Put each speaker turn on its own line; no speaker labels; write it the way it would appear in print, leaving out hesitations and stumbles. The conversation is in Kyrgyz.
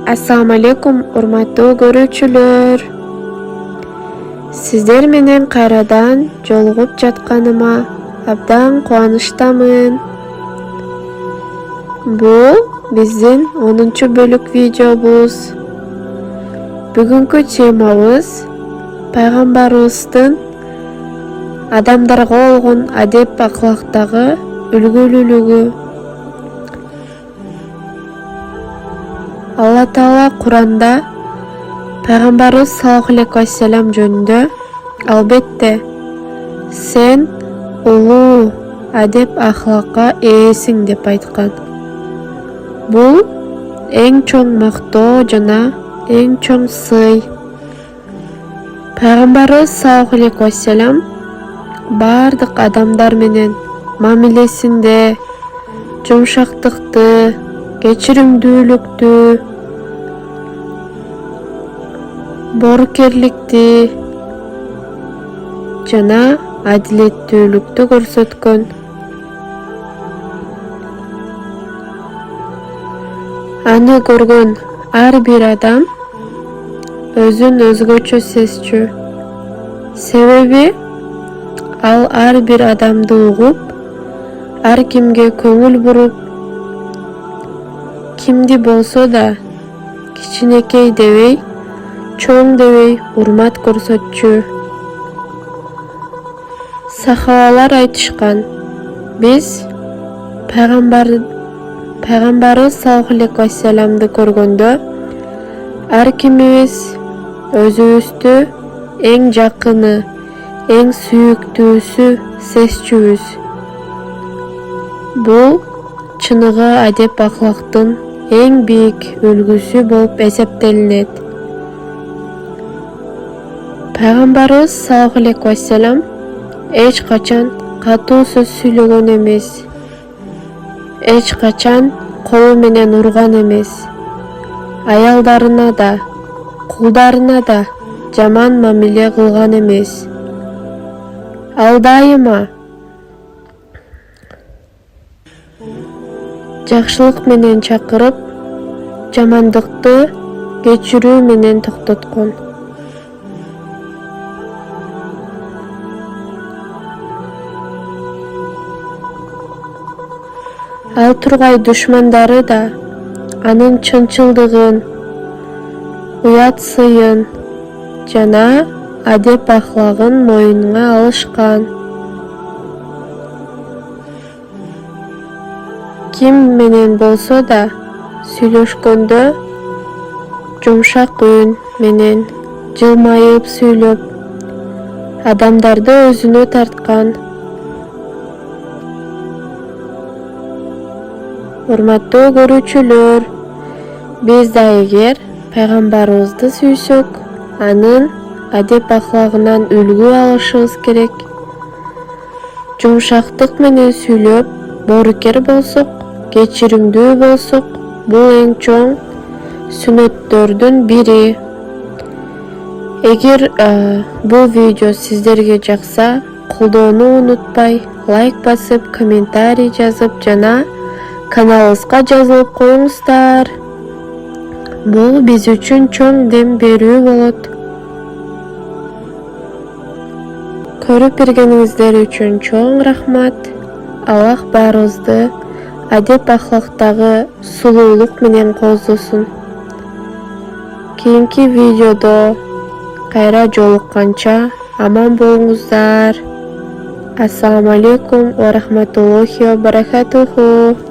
Assalamu alaikum urmatlı görүүчүлөр. Sizler menen kayradan jolугуп жатканыма абдан кубанычтамын. Бул биздин 10-бөлүк видеобуз. Бүгүнкү темабыз пайгамбарыбыздын адамдарга болгон адеп аклактагы үлгүлүүлүгү. Алла Таала Куранда пайгамбарыбыз саллаллаху алейхи ва саллям жөнүндө албетте сен улуу адеп ахлакка ээсиң деп айткан. Бул эң чоң мактоо жана эң чоң сый. Пайгамбарыбыз саллаллаху алейхи ва саллям бардык адамдар менен мамилесинде жумшактыкты, кечиримдүүлүктү, боорукерликти жана адилеттүүлүктү көрсөткөн. Аны көргөн ар бир адам өзүн өзгөчө сезчү. Себеби ал ар бир адамды угуп, ар кимге көңүл буруп, кимди болсо да кичинекей дебей, чоң дебей урмат көрсөтчү. Сахабалар айтышкан, биз пайгамбарыбыз саллаллаху алейхи ва саллямды көргөндө ар кимибиз өзүбүздү эң жакыны, эң сүйүктүүсү сезчүбүз. Бул чыныгы адеп аклактын эң бийик үлгүсү болуп эсептелинет. Пайгамбарыбыз саллаллаху алейхи ва саллям эч качан катуу сөз сүйлөгөн эмес. Эч качан колу менен урган эмес. Аялдарына да, кулдарына да жаман мамиле кылган эмес. Ал дайыма жакшылык менен чакырып, жамандыкты кечирүү менен токтоткон. Ал тургай душмандары да анын чынчылдыгын, уят сыйын жана адеп ахлагын моюнга алышкан. Ким менен болсо да сүйлөшкөндө жумшак үн менен жылмайып сүйлөп, адамдарды өзүнө тарткан. Урматтуу көрүүчүлөр, биз да эгер пайгамбарыбызды сүйсөк, анын адеп ахлагынан үлгү алышыбыз керек. Жумшактык менен сүйлөп, боорукер болсок, кечиримдүү болсок, бул эң чоң сүннөттөрдүн бири. Эгер бул видео сиздерге жакса, колдоону унутпай, лайк басып, комментарий жазып жана каналыбызга жазылып коюңуздар. Бул биз үчүн чоң дем берүү болот. Көрүп бергениңиздер үчүн чоң рахмат. Аллах баарыбызды адеп ахлактагы сулуулук менен коздосун. Кийинки видеодо кайра жолукканча аман болуңуздар. Ассаламу алейкум ва рахматуллахи ва баракатуху.